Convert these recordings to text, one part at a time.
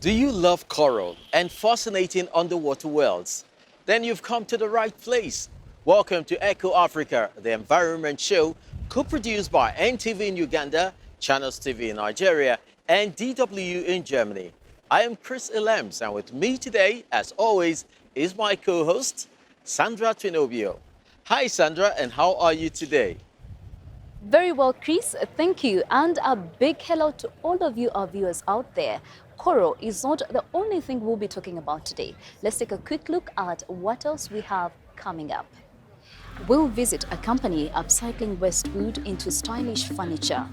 Do you love coral and fascinating underwater worlds? Then you've come to the right place. Welcome to Echo Africa, the environment show co-produced by NTV in Uganda, Channels TV in Nigeria, and DW in Germany. I am Chris Elems, and with me today, as always, is my co-host, Sandra Twinobio. Hi, Sandra, and how are you today? Very well, Chris. Thank you. And a big hello to all of you, our viewers out there. Coral is not the only thing we'll be talking about today. Let's take a quick look at what else we have coming up. We'll visit a company upcycling waste wood into stylish furniture.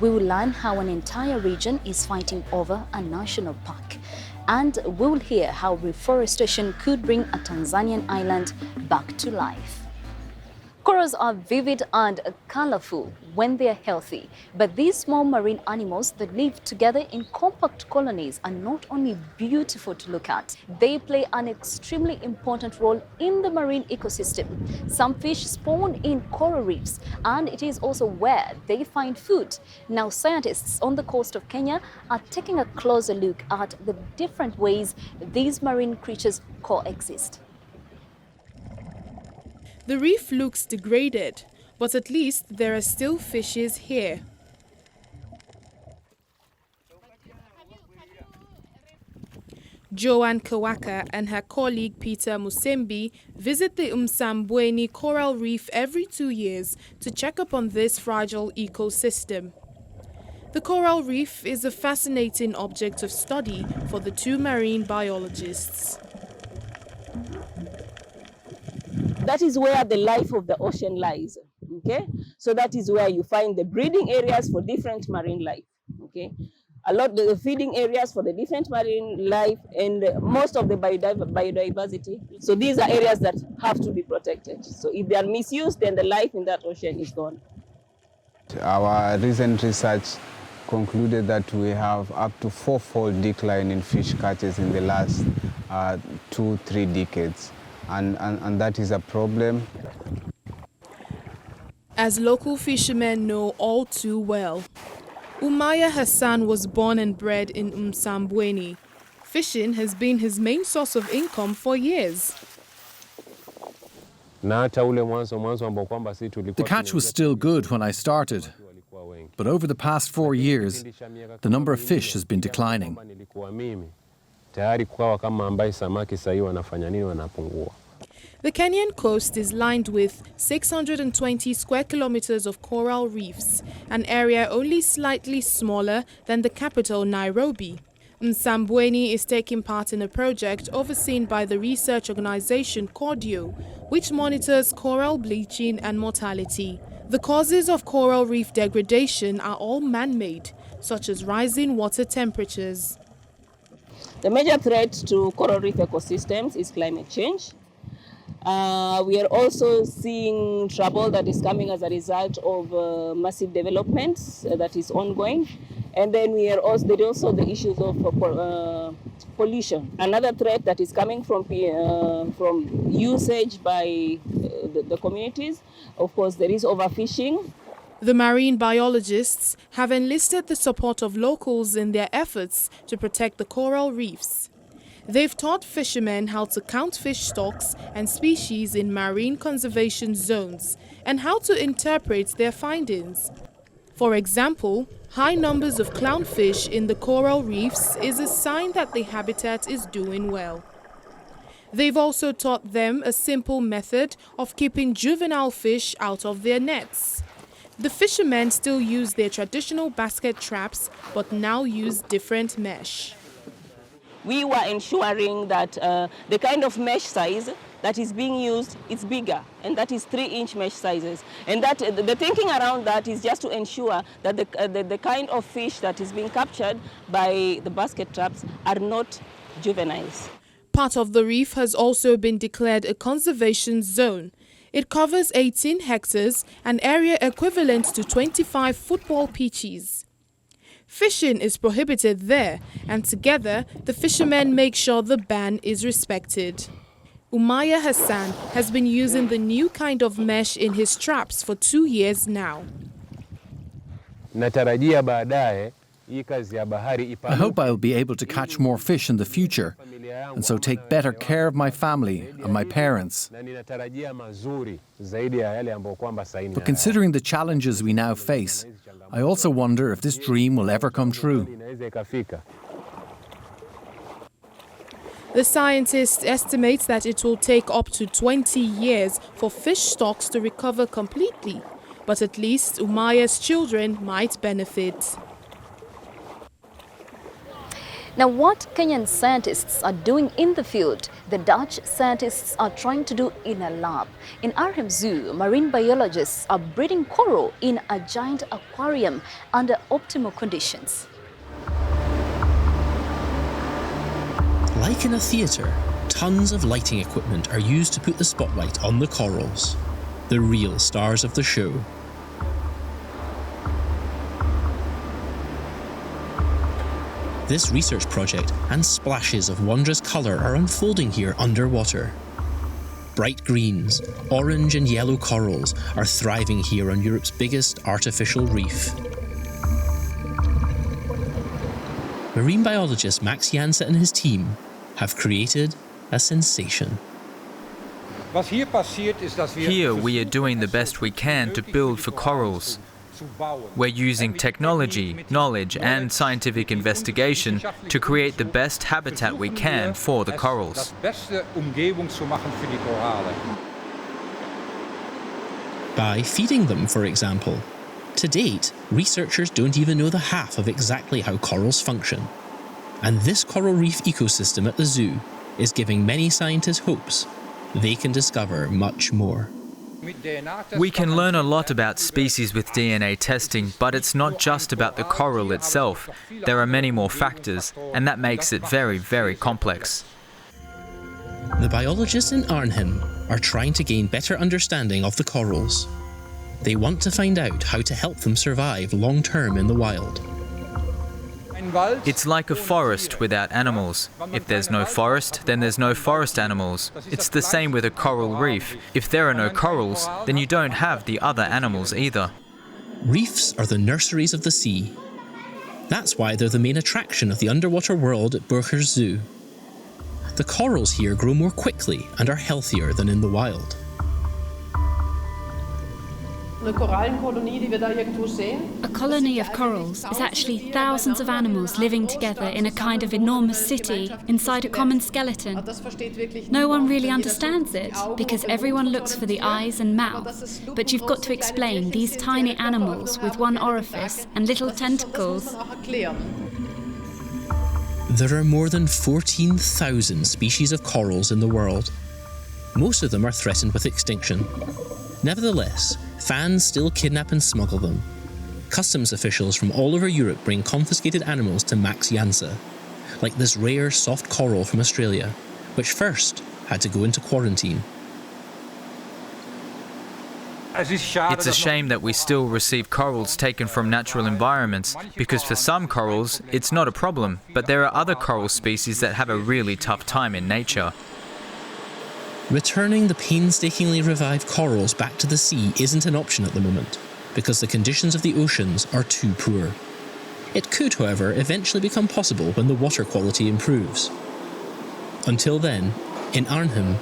We will learn how an entire region is fighting over a national park. And we will hear how reforestation could bring a Tanzanian island back to life. Corals are vivid and colorful when they are healthy, but these small marine animals that live together in compact colonies are not only beautiful to look at, they play an extremely important role in the marine ecosystem. Some fish spawn in coral reefs, and it is also where they find food. Now, scientists on the coast of Kenya are taking a closer look at the different ways these marine creatures coexist. The reef looks degraded, but at least there are still fishes here. Joanne Kawaka and her colleague Peter Musembi visit the Msambweni coral reef every 2 years to check up on this fragile ecosystem. The coral reef is a fascinating object of study for the two marine biologists. That is where the life of the ocean lies, okay? So that is where you find the breeding areas for different marine life, okay? A lot of the feeding areas for the different marine life and most of the biodiversity. So these are areas that have to be protected. So if they are misused, then the life in that ocean is gone. Our recent research concluded that we have up to 4-fold decline in fish catches in the last 2-3 decades. And that is a problem. As local fishermen know all too well, Umaya Hassan was born and bred in Msambweni. Fishing has been his main source of income for years. The catch was still good when I started, but over the past 4 years, the number of fish has been declining. The Kenyan coast is lined with 620 square kilometers of coral reefs, an area only slightly smaller than the capital, Nairobi. Msambweni is taking part in a project overseen by the research organization Cordio, which monitors coral bleaching and mortality. The causes of coral reef degradation are all man-made, such as rising water temperatures. The major threat to coral reef ecosystems is climate change. We are also seeing trouble that is coming as a result of massive developments that is ongoing. And then there are also the issues of pollution. Another threat that is coming from usage by the communities. Of course, there is overfishing. The marine biologists have enlisted the support of locals in their efforts to protect the coral reefs. They've taught fishermen how to count fish stocks and species in marine conservation zones and how to interpret their findings. For example, high numbers of clownfish in the coral reefs is a sign that the habitat is doing well. They've also taught them a simple method of keeping juvenile fish out of their nets. The fishermen still use their traditional basket traps, but now use different mesh. We were ensuring that the kind of mesh size that is being used is bigger, and that is 3-inch mesh sizes. And that the thinking around that is just to ensure that the kind of fish that is being captured by the basket traps are not juveniles. Part of the reef has also been declared a conservation zone. It covers 18 hectares, an area equivalent to 25 football pitches. Fishing is prohibited there, and together, the fishermen make sure the ban is respected. Umaya Hassan has been using the new kind of mesh in his traps for 2 years now. Natarajia baadaye I hope I'll be able to catch more fish in the future, and so take better care of my family and my parents. But considering the challenges we now face, I also wonder if this dream will ever come true. The scientists estimate that it will take up to 20 years for fish stocks to recover completely, but at least Umaya's children might benefit. Now, what Kenyan scientists are doing in the field, the Dutch scientists are trying to do in a lab. In Arnhem Zoo, marine biologists are breeding coral in a giant aquarium under optimal conditions. Like in a theatre, tons of lighting equipment are used to put the spotlight on the corals, the real stars of the show. This research project and splashes of wondrous colour are unfolding here underwater. Bright greens, orange and yellow corals are thriving here on Europe's biggest artificial reef. Marine biologist Max Jansen and his team have created a sensation. Here we are doing the best we can to build for corals. We're using technology, knowledge and scientific investigation to create the best habitat we can for the corals. By feeding them, for example. To date, researchers don't even know the half of exactly how corals function. And this coral reef ecosystem at the zoo is giving many scientists hopes they can discover much more. We can learn a lot about species with DNA testing, but it's not just about the coral itself. There are many more factors, and that makes it very, very complex. The biologists in Arnhem are trying to gain better understanding of the corals. They want to find out how to help them survive long-term in the wild. It's like a forest without animals. If there's no forest, then there's no forest animals. It's the same with a coral reef. If there are no corals, then you don't have the other animals either. Reefs are the nurseries of the sea. That's why they're the main attraction of the underwater world at Burgers Zoo. The corals here grow more quickly and are healthier than in the wild. A colony of corals is actually thousands of animals living together in a kind of enormous city inside a common skeleton. No one really understands it because everyone looks for the eyes and mouth, but you've got to explain these tiny animals with one orifice and little tentacles. There are more than 14,000 species of corals in the world. Most of them are threatened with extinction. Nevertheless, fans still kidnap and smuggle them. Customs officials from all over Europe bring confiscated animals to Max Jansen, like this rare soft coral from Australia, which first had to go into quarantine. It's a shame that we still receive corals taken from natural environments, because for some corals, it's not a problem, but there are other coral species that have a really tough time in nature. Returning the painstakingly revived corals back to the sea isn't an option at the moment, because the conditions of the oceans are too poor. It could, however, eventually become possible when the water quality improves. Until then, in Arnhem,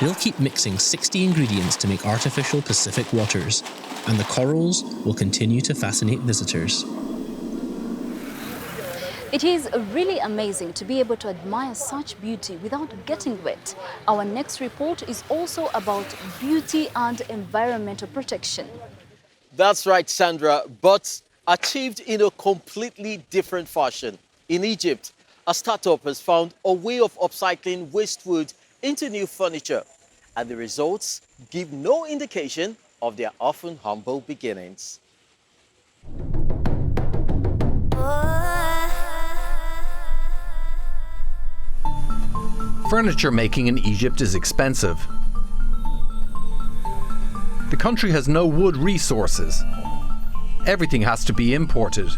they'll keep mixing 60 ingredients to make artificial Pacific waters, and the corals will continue to fascinate visitors. It is really amazing to be able to admire such beauty without getting wet. Our next report is also about beauty and environmental protection. That's right, Sandra, but achieved in a completely different fashion. In Egypt, a startup has found a way of upcycling waste wood into new furniture, and the results give no indication of their often humble beginnings. Furniture making in Egypt is expensive. The country has no wood resources. Everything has to be imported.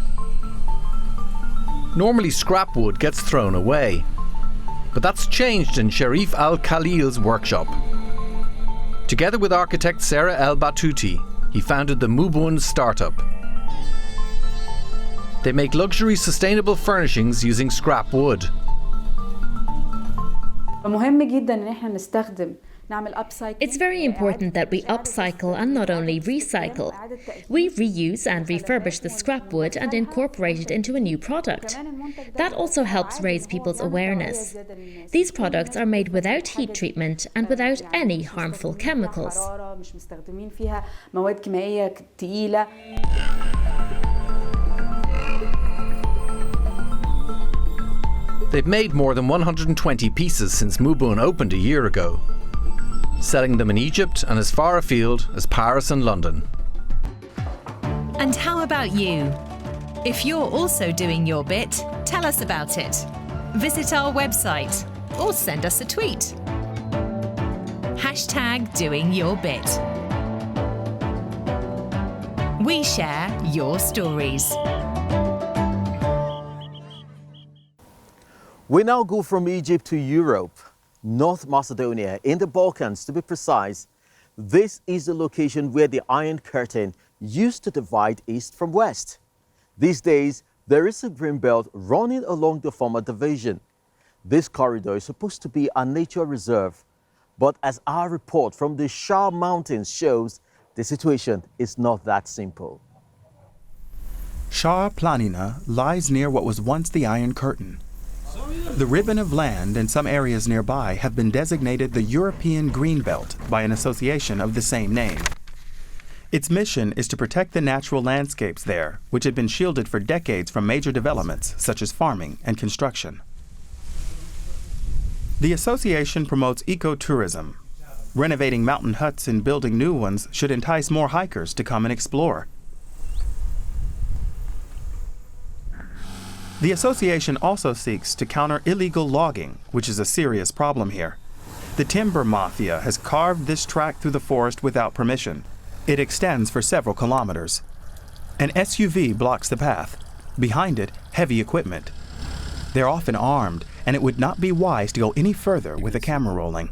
Normally scrap wood gets thrown away. But that's changed in Sharif Al-Khalil's workshop. Together with architect Sarah El Batouti, he founded the Mubun startup. They make luxury sustainable furnishings using scrap wood. It's very important that we upcycle and not only recycle. We reuse and refurbish the scrap wood and incorporate it into a new product. That also helps raise people's awareness. These products are made without heat treatment and without any harmful chemicals. They've made more than 120 pieces since Mubun opened a year ago, selling them in Egypt and as far afield as Paris and London. And how about you? If you're also doing your bit, tell us about it. Visit our website or send us a tweet. #DoingYourBit. We share your stories. We now go from Egypt to Europe, North Macedonia, in the Balkans to be precise. This is the location where the Iron Curtain used to divide East from West. These days, there is a green belt running along the former division. This corridor is supposed to be a nature reserve, but as our report from the Shah Mountains shows, the situation is not that simple. Shah Planina lies near what was once the Iron Curtain. The ribbon of land and some areas nearby have been designated the European Green Belt by an association of the same name. Its mission is to protect the natural landscapes there, which had been shielded for decades from major developments such as farming and construction. The association promotes ecotourism. Renovating mountain huts and building new ones should entice more hikers to come and explore. The association also seeks to counter illegal logging, which is a serious problem here. The timber mafia has carved this track through the forest without permission. It extends for several kilometers. An SUV blocks the path. Behind it, heavy equipment. They're often armed, and it would not be wise to go any further with a camera rolling.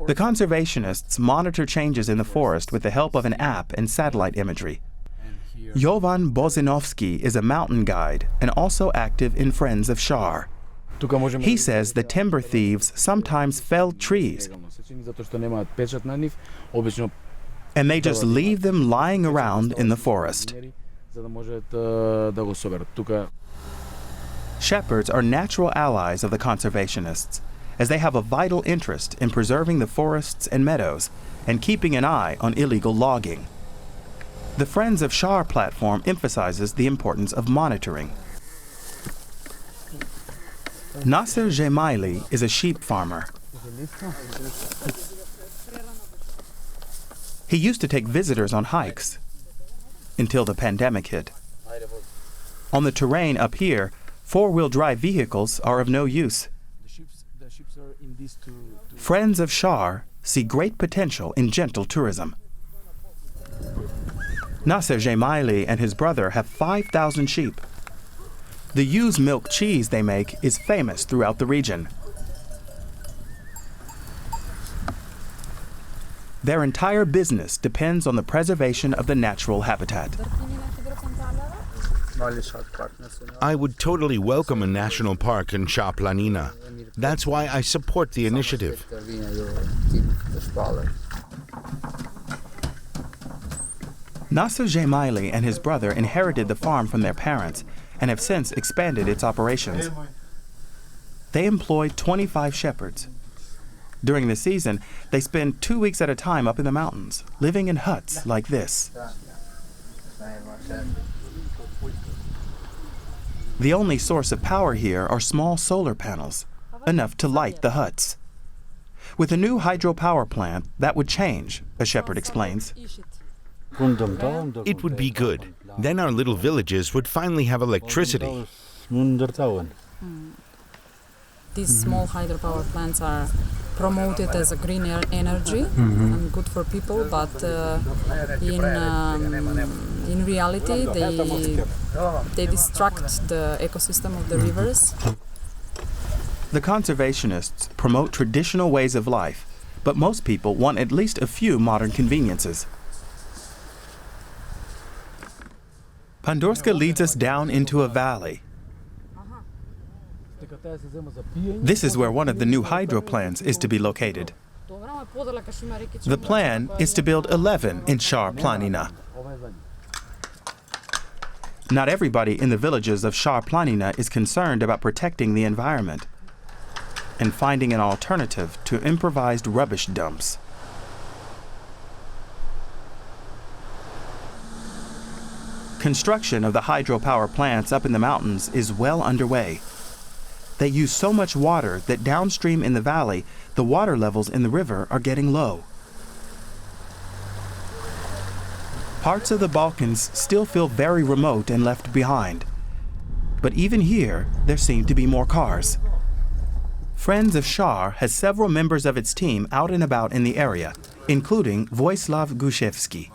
The conservationists monitor changes in the forest with the help of an app and satellite imagery. Jovan Bozinovsky is a mountain guide and also active in Friends of Shar. He says the timber thieves sometimes fell trees and they just leave them lying around in the forest. Shepherds are natural allies of the conservationists, as they have a vital interest in preserving the forests and meadows and keeping an eye on illegal logging. The Friends of Shar platform emphasizes the importance of monitoring. Nasser Jemaili is a sheep farmer. He used to take visitors on hikes until the pandemic hit. On the terrain up here, four-wheel drive vehicles are of no use. Friends of Shar see great potential in gentle tourism. Nasser Jemaili and his brother have 5,000 sheep. The ewe's milk cheese they make is famous throughout the region. Their entire business depends on the preservation of the natural habitat. I would totally welcome a national park in Shah Planina. That's why I support the initiative. Nasser Jemaili and his brother inherited the farm from their parents and have since expanded its operations. They employ 25 shepherds. During the season, they spend 2 weeks at a time up in the mountains, living in huts like this. The only source of power here are small solar panels, enough to light the huts. With a new hydropower plant, that would change, a shepherd explains. It would be good. Then our little villages would finally have electricity. These small hydropower plants are promoted as a green energy and good for people, but in reality they destruct the ecosystem of the rivers. The conservationists promote traditional ways of life, but most people want at least a few modern conveniences. Pandorska leads us down into a valley. This is where one of the new hydro plants is to be located. The plan is to build 11 in Shar Planina. Not everybody in the villages of Shar Planina is concerned about protecting the environment and finding an alternative to improvised rubbish dumps. Construction of the hydropower plants up in the mountains is well underway. They use so much water that downstream in the valley, the water levels in the river are getting low. Parts of the Balkans still feel very remote and left behind. But even here, there seem to be more cars. Friends of Shar has several members of its team out and about in the area, including Vojislav Gushevsky.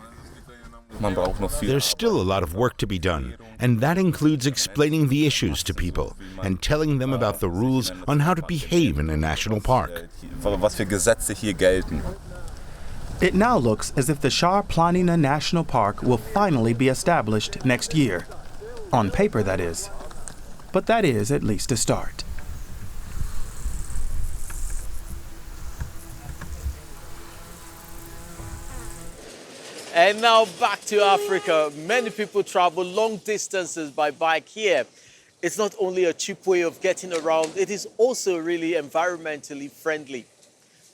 There's still a lot of work to be done, and that includes explaining the issues to people and telling them about the rules on how to behave in a national park. It now looks as if the Shar Planina National Park will finally be established next year. On paper, that is. But that is at least a start. And now back to Africa. Many people travel long distances by bike here. It's not only a cheap way of getting around, it is also really environmentally friendly.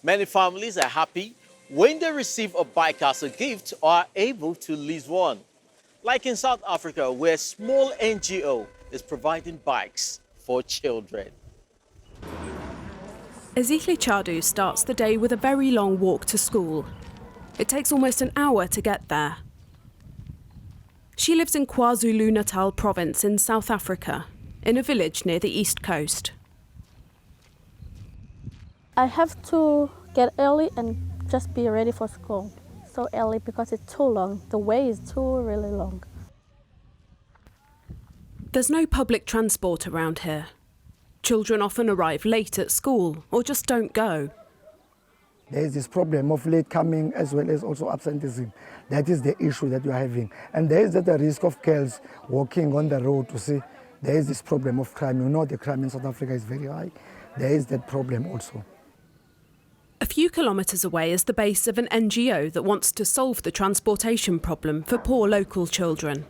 Many families are happy when they receive a bike as a gift or are able to lease one. Like in South Africa, where a small NGO is providing bikes for children. Ezekiel Chadu starts the day with a very long walk to school. It takes almost an hour to get there. She lives in KwaZulu-Natal province in South Africa, in a village near the east coast. I have to get early and just be ready for school so early because it's too long. The way is too really long. There's no public transport around here. Children often arrive late at school or just don't go. There is this problem of late coming as well as also absenteeism. That is the issue that we are having. And there is the risk of girls walking on the road to see. There is this problem of crime. You know the crime in South Africa is very high. There is that problem also. A few kilometres away is the base of an NGO that wants to solve the transportation problem for poor local children.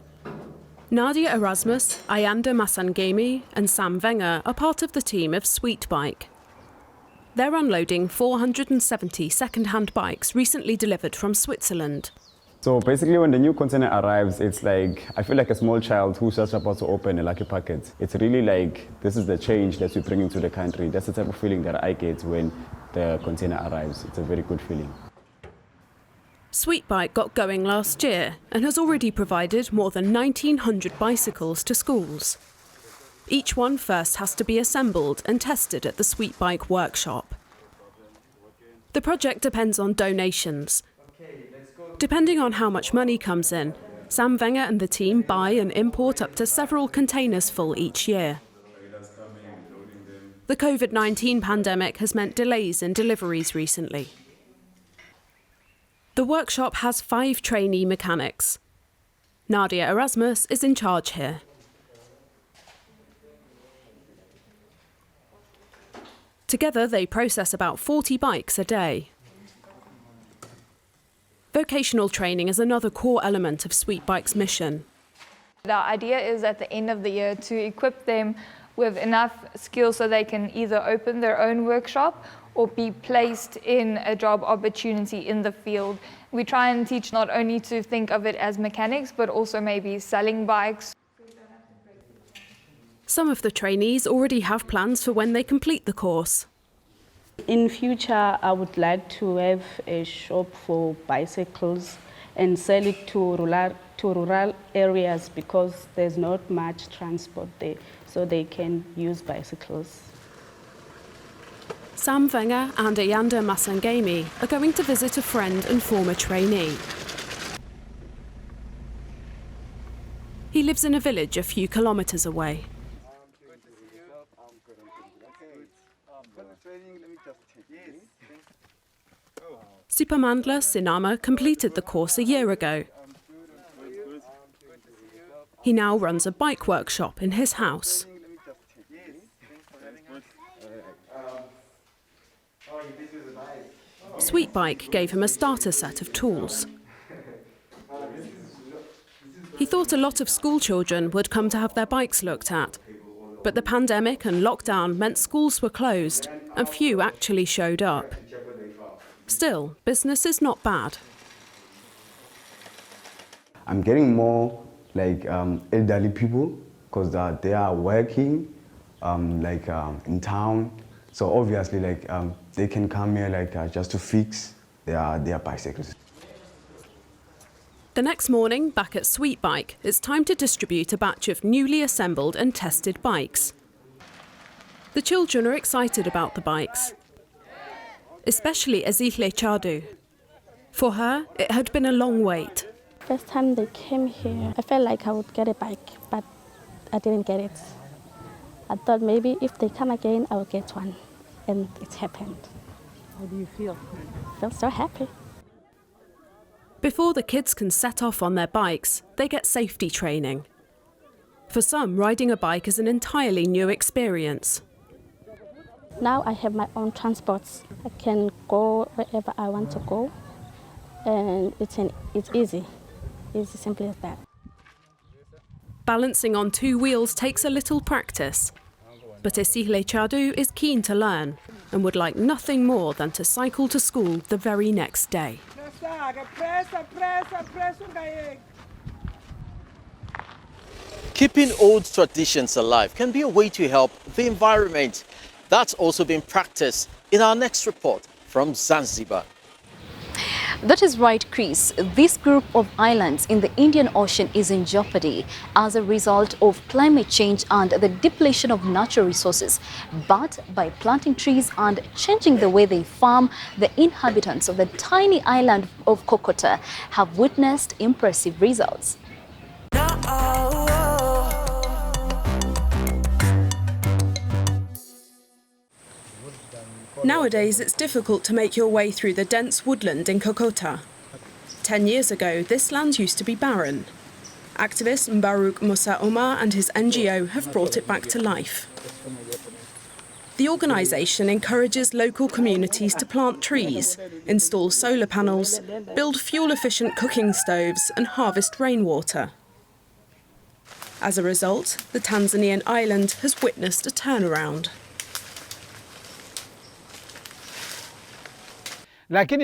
Nadia Erasmus, Ayanda Masangemi and Sam Wenger are part of the team of Sweet Bike. They're unloading 470 second-hand bikes recently delivered from Switzerland. So basically when the new container arrives, it's like, I feel like a small child who's just about to open a lucky packet. It's really like, this is the change that we're bringing to the country. That's the type of feeling that I get when the container arrives. It's a very good feeling. Sweet Bike got going last year and has already provided more than 1,900 bicycles to schools. Each one first has to be assembled and tested at the Sweet Bike workshop. The project depends on donations. Depending on how much money comes in, Sam Wenger and the team buy and import up to several containers full each year. The COVID-19 pandemic has meant delays in deliveries recently. The workshop has 5 trainee mechanics. Nadia Erasmus is in charge here. Together, they process about 40 bikes a day. Vocational training is another core element of Sweet Bike's mission. The idea is at the end of the year to equip them with enough skills so they can either open their own workshop or be placed in a job opportunity in the field. We try and teach not only to think of it as mechanics, but also maybe selling bikes. Some of the trainees already have plans for when they complete the course. In future, I would like to have a shop for bicycles and sell it to rural areas because there's not much transport there, so they can use bicycles. Sam Wenger and Ayanda Masangemi are going to visit a friend and former trainee. He lives in a village a few kilometres away. Sipamandla Sinama completed the course a year ago. He now runs a bike workshop in his house. Sweetbike gave him a starter set of tools. He thought a lot of school children would come to have their bikes looked at, but the pandemic and lockdown meant schools were closed and few actually showed up. Still, business is not bad. I'm getting more elderly people because they are working in town. So obviously they can come here just to fix their bicycles. The next morning, back at Sweetbike, it's time to distribute a batch of newly assembled and tested bikes. The children are excited about the bikes, especially Azile Chadu. For her, it had been a long wait. First time they came here, I felt like I would get a bike, but I didn't get it. I thought maybe if they come again, I will get one. And it happened. How do you feel? I feel so happy. Before the kids can set off on their bikes, they get safety training. For some, riding a bike is an entirely new experience. Now I have my own transports. I can go wherever I want to go, and it's easy. It's simple as that. Balancing on two wheels takes a little practice, but Azile Chadu is keen to learn and would like nothing more than to cycle to school the very next day. Keeping old traditions alive can be a way to help the environment. That's also been practiced in our next report from Zanzibar. That is right, Chris. This group of islands in the Indian Ocean is in jeopardy as a result of climate change and the depletion of natural resources. But by planting trees and changing the way they farm, the inhabitants of the tiny island of Kokota have witnessed impressive results. Nowadays, it's difficult to make your way through the dense woodland in Kokota. 10 years ago, this land used to be barren. Activist Mbaruk Musa Omar and his NGO have brought it back to life. The organisation encourages local communities to plant trees, install solar panels, build fuel-efficient cooking stoves and harvest rainwater. As a result, the Tanzanian island has witnessed a turnaround. Now the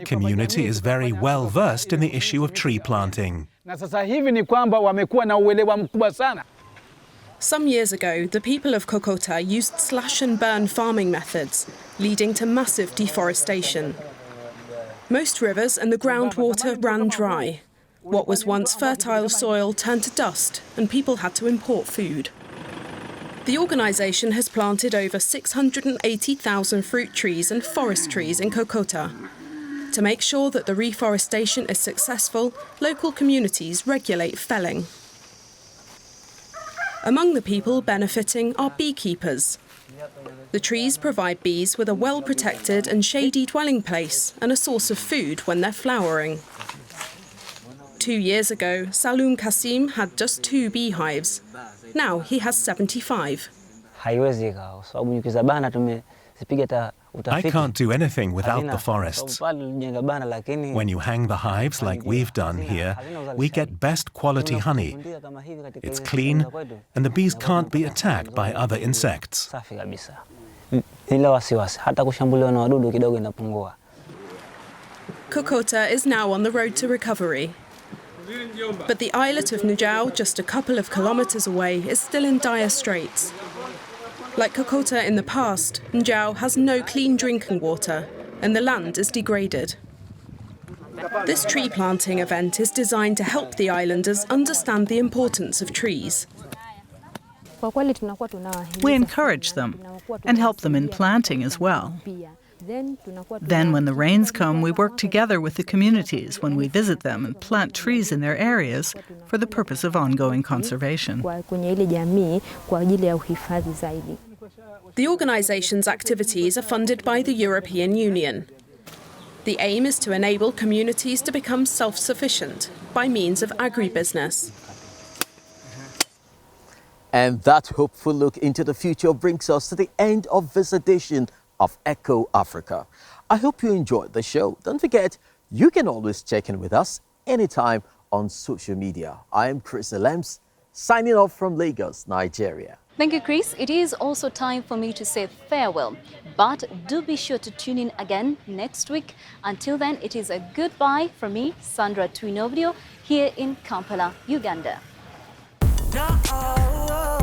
community is very well versed in the issue of tree planting. Some years ago, the people of Kokota used slash and burn farming methods, leading to massive deforestation. Most rivers and the groundwater ran dry. What was once fertile soil turned to dust, and people had to import food. The organisation has planted over 680,000 fruit trees and forest trees in Kokota. To make sure that the reforestation is successful, local communities regulate felling. Among the people benefiting are beekeepers. The trees provide bees with a well-protected and shady dwelling place and a source of food when they're flowering. 2 years ago, Salum Kasim had just 2 beehives. Now he has 75. I can't do anything without the forests. When you hang the hives like we've done here, we get best quality honey. It's clean, and the bees can't be attacked by other insects. Kokota is now on the road to recovery. But the islet of Nujao, just a couple of kilometres away, is still in dire straits. Like Kokota in the past, Nujao has no clean drinking water, and the land is degraded. This tree planting event is designed to help the islanders understand the importance of trees. We encourage them and help them in planting as well. Then, when the rains come, we work together with the communities when we visit them and plant trees in their areas for the purpose of ongoing conservation. The organisation's activities are funded by the European Union. The aim is to enable communities to become self-sufficient by means of agribusiness. And that hopeful look into the future brings us to the end of this edition of Echo Africa. I hope you enjoyed the show. Don't forget, you can always check in with us anytime on social media. I am Chris Alems, signing off from Lagos, Nigeria. Thank you, Chris. It is also time for me to say farewell. But do be sure to tune in again next week. Until then, it is a goodbye from me, Sandra Twinovideo, here in Kampala, Uganda. No.